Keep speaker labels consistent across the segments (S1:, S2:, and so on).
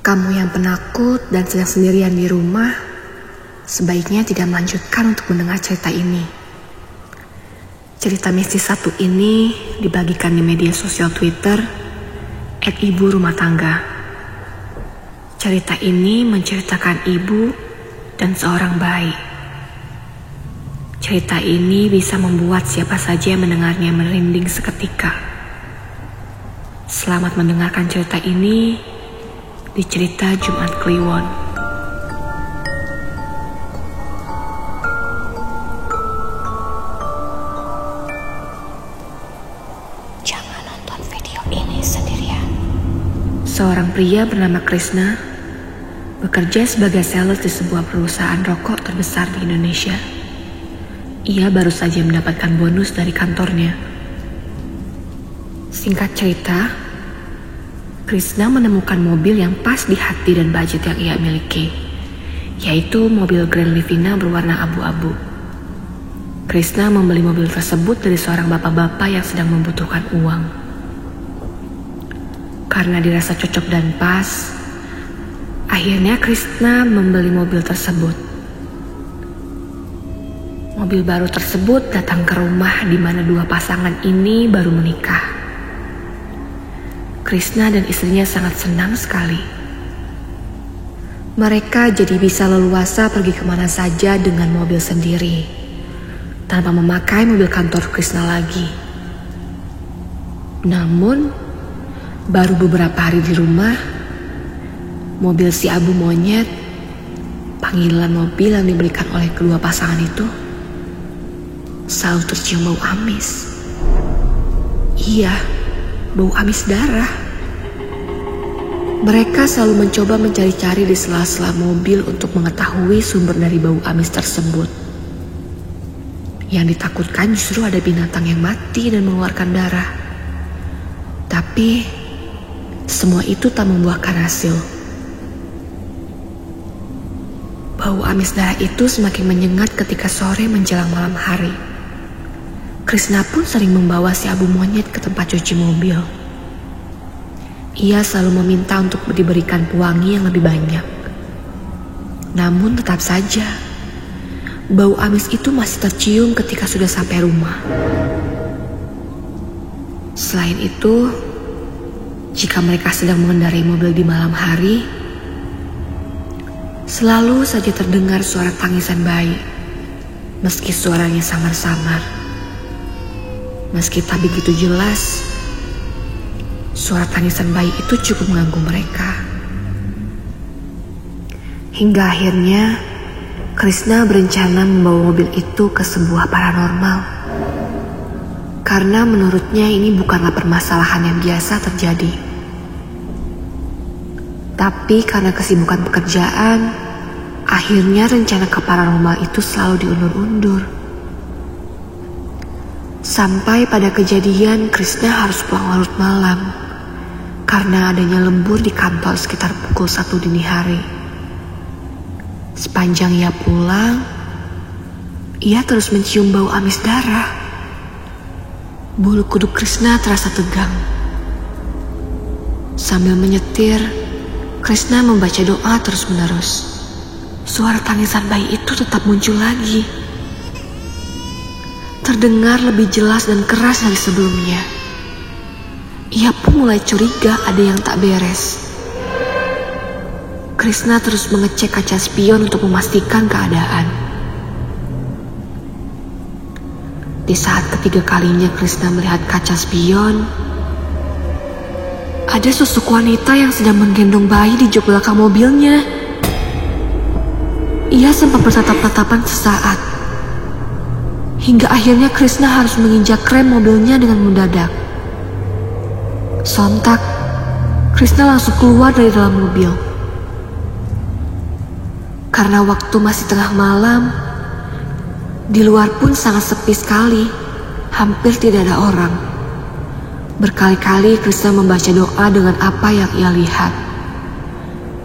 S1: Kamu yang penakut dan sedang sendirian di rumah, sebaiknya tidak melanjutkan untuk mendengar cerita ini. Cerita mistis satu ini dibagikan di media sosial Twitter @ibu_rumah_tangga. Cerita ini menceritakan ibu dan seorang bayi. Cerita ini bisa membuat siapa saja yang mendengarnya merinding seketika. Selamat mendengarkan cerita ini di cerita Jumat Kliwon.
S2: Jangan nonton video ini sendirian.
S1: Seorang pria bernama Krishna bekerja sebagai sales di sebuah perusahaan rokok terbesar di Indonesia. Ia baru saja mendapatkan bonus dari kantornya. Singkat cerita, Krishna menemukan mobil yang pas di hati dan budget yang ia miliki, yaitu mobil Grand Livina berwarna abu-abu. Krishna membeli mobil tersebut dari seorang bapak-bapak yang sedang membutuhkan uang. Karena dirasa cocok dan pas, akhirnya Krishna membeli mobil tersebut. Mobil baru tersebut datang ke rumah di mana dua pasangan ini baru menikah. Krishna dan istrinya sangat senang sekali. Mereka jadi bisa leluasa pergi kemana saja dengan mobil sendiri, tanpa memakai mobil kantor Krishna lagi. Namun, baru beberapa hari di rumah, mobil si abu monyet, panggilan mobil yang diberikan oleh kedua pasangan itu, selalu tercium bau amis. Iya, bau amis darah. Mereka selalu mencoba mencari-cari di sela-sela mobil untuk mengetahui sumber dari bau amis tersebut. Yang ditakutkan justru ada binatang yang mati dan mengeluarkan darah. Tapi semua itu tak membuahkan hasil. Bau amis darah itu semakin menyengat ketika sore menjelang malam hari. Krishna pun sering membawa si abu monyet ke tempat cuci mobil. Ia selalu meminta untuk diberikan pewangi yang lebih banyak. Namun tetap saja, bau amis itu masih tercium ketika sudah sampai rumah. Selain itu, jika mereka sedang mengendarai mobil di malam hari, selalu saja terdengar suara tangisan bayi, meski suaranya samar-samar. Meski tak begitu jelas, suara tangisan bayi itu cukup mengganggu mereka. Hingga akhirnya, Krishna berencana membawa mobil itu ke sebuah paranormal. Karena menurutnya ini bukanlah permasalahan yang biasa terjadi. Tapi karena kesibukan pekerjaan, akhirnya rencana ke paranormal itu selalu diundur-undur. Sampai pada kejadian Krishna harus pulang larut malam karena adanya lembur di kantor sekitar pukul 1 dini hari. Sepanjang ia pulang, ia terus mencium bau amis darah. Bulu kuduk Krishna terasa tegang. Sambil menyetir, Krishna membaca doa terus-menerus. Suara tangisan bayi itu tetap muncul lagi. Terdengar lebih jelas dan keras dari sebelumnya. Ia pun mulai curiga ada yang tak beres. Krishna terus mengecek kaca spion untuk memastikan keadaan. Di saat ketiga kalinya Krishna melihat kaca spion, ada sosok wanita yang sedang menggendong bayi di jok belakang mobilnya. Ia sempat bertatap-tatapan sesaat. Hingga akhirnya Krishna harus menginjak rem mobilnya dengan mendadak. Sontak, Krishna langsung keluar dari dalam mobil. Karena waktu masih tengah malam, di luar pun sangat sepi sekali, hampir tidak ada orang. Berkali-kali Krishna membaca doa dengan apa yang ia lihat.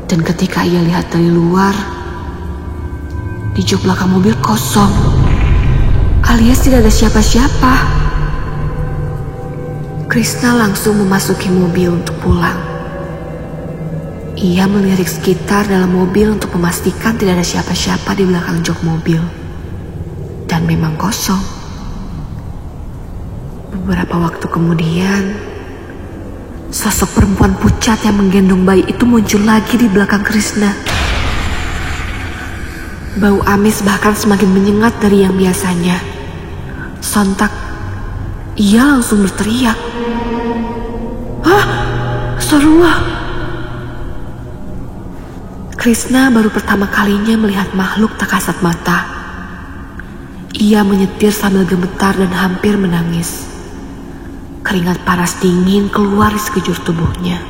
S1: Dan ketika ia lihat dari luar, di jok belakang mobil kosong, alias tidak ada siapa-siapa. Krishna langsung memasuki mobil untuk pulang. Ia melirik sekitar dalam mobil untuk memastikan tidak ada siapa-siapa di belakang jok mobil. Dan memang kosong. Beberapa waktu kemudian, sosok perempuan pucat yang menggendong bayi itu muncul lagi di belakang Krishna. Bau amis bahkan semakin menyengat dari yang biasanya. Sontak, ia langsung berteriak. "Hah? Astagfirullah!" Krishna baru pertama kalinya melihat makhluk tak kasat mata. Ia menyetir sambil gemetar dan hampir menangis. Keringat panas dingin keluar di sekujur tubuhnya.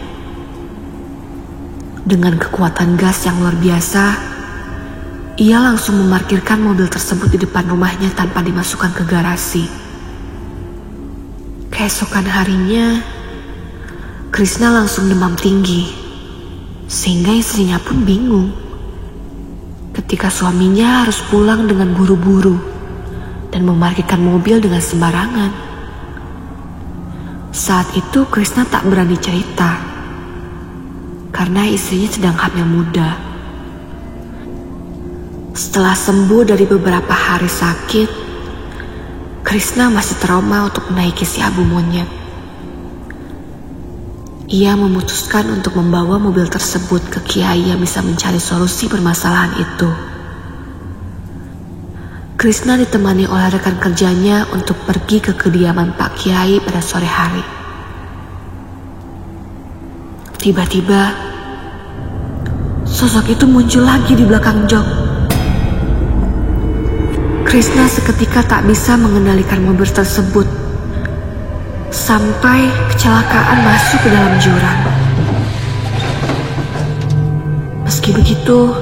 S1: Dengan kekuatan gas yang luar biasa, ia langsung memarkirkan mobil tersebut di depan rumahnya tanpa dimasukkan ke garasi. Keesokan harinya, Krishna langsung demam tinggi, sehingga istrinya pun bingung ketika suaminya harus pulang dengan buru-buru dan memarkirkan mobil dengan sembarangan. Saat itu Krishna tak berani cerita karena istrinya sedang hamil muda. Setelah sembuh dari beberapa hari sakit, Krishna masih trauma untuk menaiki si abu monyet. Ia memutuskan untuk membawa mobil tersebut ke kiai yang bisa mencari solusi permasalahan itu. Krishna ditemani oleh rekan kerjanya untuk pergi ke kediaman Pak Kiai pada sore hari. Tiba-tiba, sosok itu muncul lagi di belakang jok. Krishna seketika tak bisa mengendalikan mobil tersebut sampai kecelakaan masuk ke dalam jurang. Meski begitu,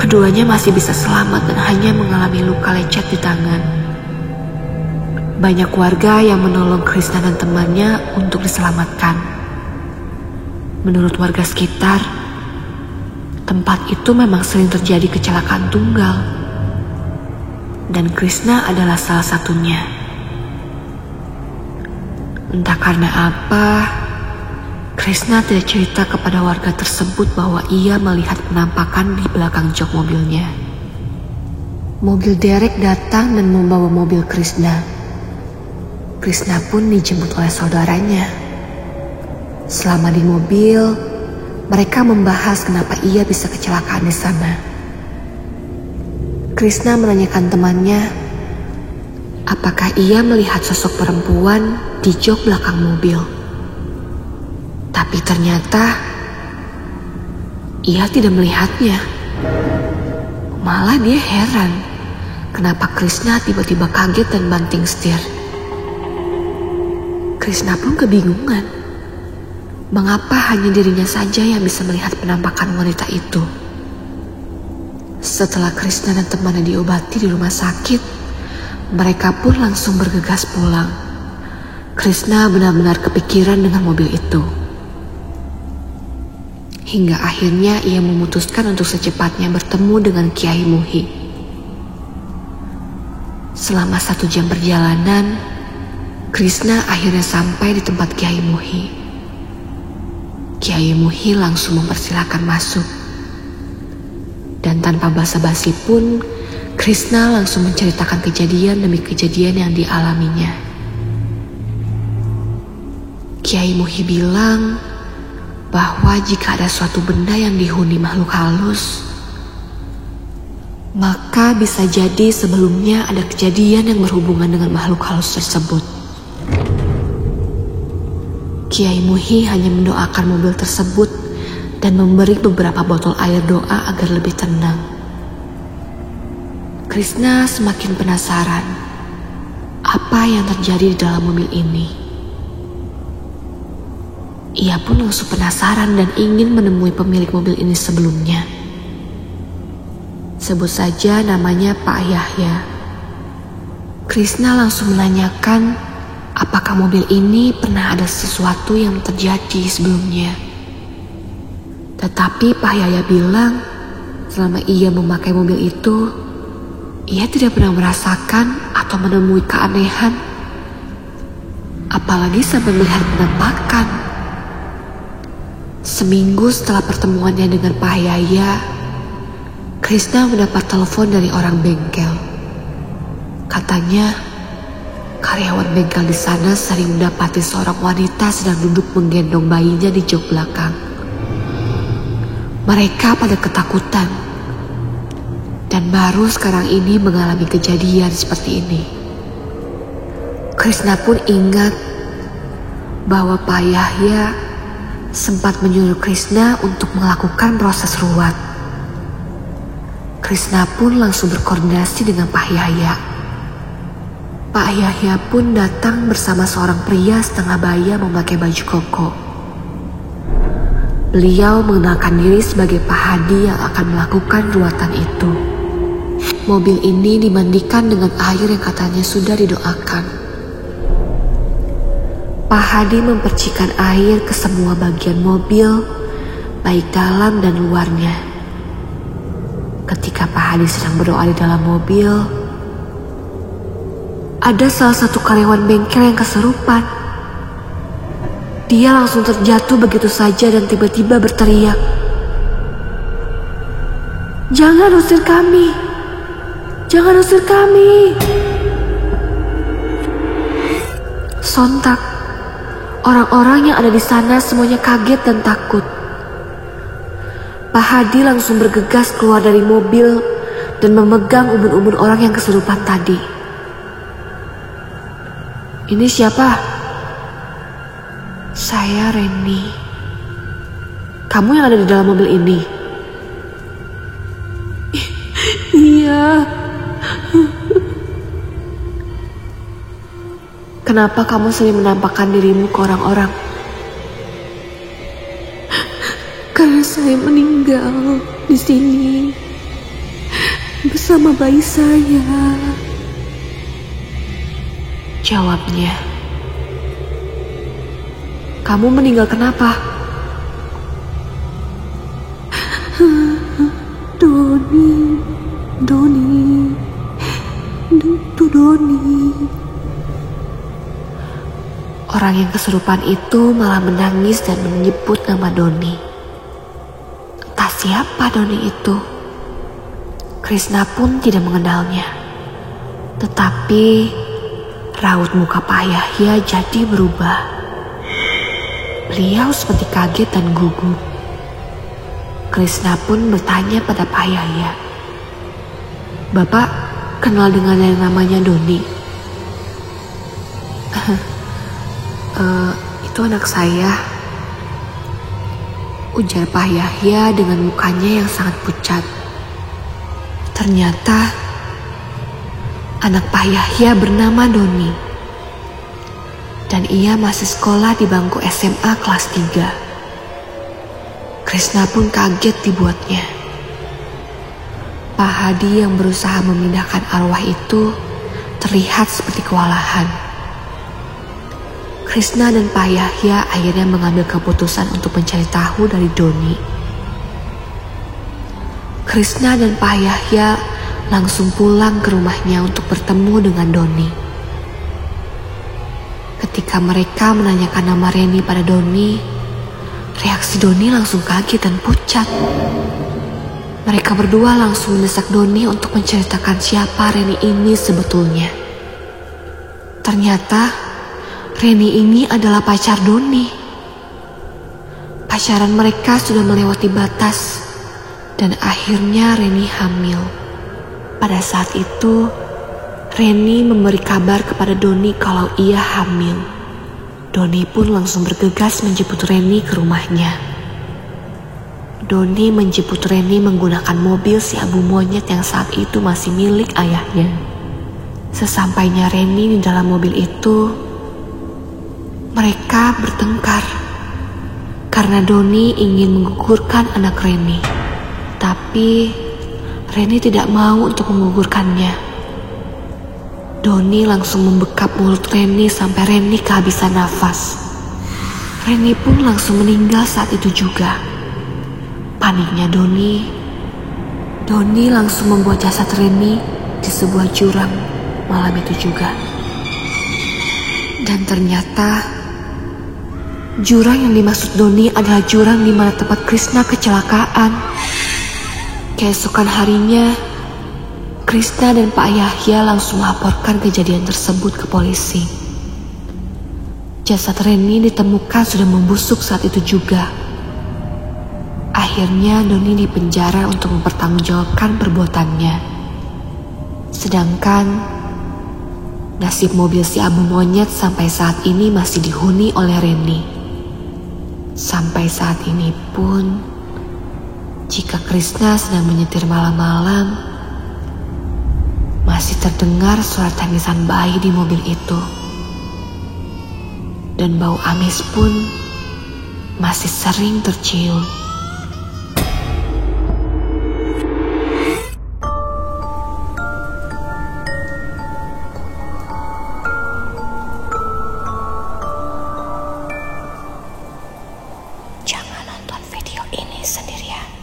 S1: keduanya masih bisa selamat dan hanya mengalami luka lecet di tangan. Banyak warga yang menolong Krishna dan temannya untuk diselamatkan. Menurut warga sekitar, tempat itu memang sering terjadi kecelakaan tunggal. Dan Krishna adalah salah satunya. Entah karena apa, Krishna tidak cerita kepada warga tersebut bahwa ia melihat penampakan di belakang jok mobilnya. Mobil derek datang dan membawa mobil Krishna. Krishna pun dijemput oleh saudaranya. Selama di mobil, mereka membahas kenapa ia bisa kecelakaan di sana. Krishna menanyakan temannya, apakah ia melihat sosok perempuan di jok belakang mobil. Tapi ternyata ia tidak melihatnya. Malah dia heran kenapa Krishna tiba-tiba kaget dan banting setir. Krishna pun kebingungan. Mengapa hanya dirinya saja yang bisa melihat penampakan wanita itu? Setelah Krishna dan temannya diobati di rumah sakit, mereka pun langsung bergegas pulang. Krishna benar-benar kepikiran dengan mobil itu. Hingga akhirnya ia memutuskan untuk secepatnya bertemu dengan Kiai Muhi. Selama 1 jam perjalanan, Krishna akhirnya sampai di tempat Kiai Muhi. Kiai Muhi langsung mempersilahkan masuk. Dan tanpa basa-basi pun, Krishna langsung menceritakan kejadian demi kejadian yang dialaminya. Kiai Muhi bilang bahwa jika ada suatu benda yang dihuni makhluk halus, maka bisa jadi sebelumnya ada kejadian yang berhubungan dengan makhluk halus tersebut. Kiai Muhi hanya mendoakan mobil tersebut dan memberi beberapa botol air doa agar lebih tenang. Krishna semakin penasaran apa yang terjadi di dalam mobil ini. Ia pun langsung penasaran dan ingin menemui pemilik mobil ini sebelumnya. Sebut saja namanya Pak Yahya. Krishna langsung menanyakan apakah mobil ini pernah ada sesuatu yang terjadi sebelumnya. Tetapi Pak Yahya bilang selama ia memakai mobil itu, ia tidak pernah merasakan atau menemui keanehan, apalagi sampai melihat penampakan. Seminggu setelah pertemuannya dengan Pak Yaya, Krishna mendapat telepon dari orang bengkel. Katanya, karyawan bengkel di sana sering mendapati seorang wanita sedang duduk menggendong bayinya di jok belakang. Mereka pada ketakutan dan baru sekarang ini mengalami kejadian seperti ini. Krishna pun ingat bahwa Pak Yahya sempat menyuruh Krishna untuk melakukan proses ruat. Krishna pun langsung berkoordinasi dengan Pak Yahya. Pak Yahya pun datang bersama seorang pria setengah baya memakai baju koko. Beliau mengenalkan diri sebagai Pak Hadi yang akan melakukan ruatan itu. Mobil ini dimandikan dengan air yang katanya sudah didoakan. Pak Hadi mempercikan air ke semua bagian mobil, baik dalam dan luarnya. Ketika Pak Hadi sedang berdoa di dalam mobil, ada salah satu karyawan bengkel yang kesurupan. Dia langsung terjatuh begitu saja dan tiba-tiba berteriak, "Jangan usir kami! Jangan usir kami!" Sontak, orang-orang yang ada di sana semuanya kaget dan takut. Pak Hadi langsung bergegas keluar dari mobil dan memegang ubun-ubun orang yang kesurupan tadi. "Ini siapa?" "Saya Reni." "Kamu yang ada di dalam mobil ini?" "Iya." "Kenapa kamu sering menampakkan dirimu ke orang-orang?" "Karena saya meninggal di sini bersama bayi saya," jawabnya. "Kamu meninggal kenapa?" Doni. Orang yang kesurupan itu malah menangis dan menyebut nama Doni. Entah siapa Doni itu. Krishna pun tidak mengenalnya. Tetapi raut muka Pak Yahya jadi berubah. Beliau seperti kaget dan gugup. Krishna pun bertanya pada Pak Yahya, "Bapak kenal dengan yang namanya Doni?" Itu anak saya," ujar Pak Yahya dengan mukanya yang sangat pucat. Ternyata anak Pak Yahya bernama Doni. Dan ia masih sekolah di bangku SMA kelas 3. Krishna pun kaget dibuatnya. Pak Hadi yang berusaha memindahkan arwah itu terlihat seperti kewalahan. Krishna dan Pak Yahya akhirnya mengambil keputusan untuk mencari tahu dari Doni. Krishna dan Pak Yahya langsung pulang ke rumahnya untuk bertemu dengan Doni. Ketika mereka menanyakan nama Reni pada Doni, reaksi Doni langsung kaget dan pucat. Mereka berdua langsung mendesak Doni untuk menceritakan siapa Reni ini sebetulnya. Ternyata Reni ini adalah pacar Doni. Pacaran mereka sudah melewati batas dan akhirnya Reni hamil. Pada saat itu, Reni memberi kabar kepada Doni kalau ia hamil. Doni pun langsung bergegas menjemput Reni ke rumahnya. Doni menjemput Reni menggunakan mobil si abu monyet yang saat itu masih milik ayahnya. Sesampainya Reni di dalam mobil itu, mereka bertengkar karena Doni ingin menggugurkan anak Reni. Tapi Reni tidak mau untuk menggugurkannya. Doni langsung membekap mulut Reni sampai Reni kehabisan nafas. Reni pun langsung meninggal saat itu juga. Paniknya Doni langsung membuat jasad Reni di sebuah jurang malam itu juga. Dan ternyata Jurang yang dimaksud Doni adalah jurang di mana tempat Krishna kecelakaan. Keesokan harinya, Krishna dan Pak Yahya langsung melaporkan kejadian tersebut ke polisi. Jasad Reni ditemukan sudah membusuk saat itu juga. Akhirnya Doni dipenjara untuk mempertanggungjawabkan perbuatannya. Sedangkan nasib mobil si Abu Monyet sampai saat ini masih dihuni oleh Reni. Sampai saat ini pun, jika Krishna sedang menyetir malam-malam, masih terdengar suara tangisan bayi di mobil itu. Dan bau amis pun masih sering tercium.
S2: Jangan nonton video ini sendirian.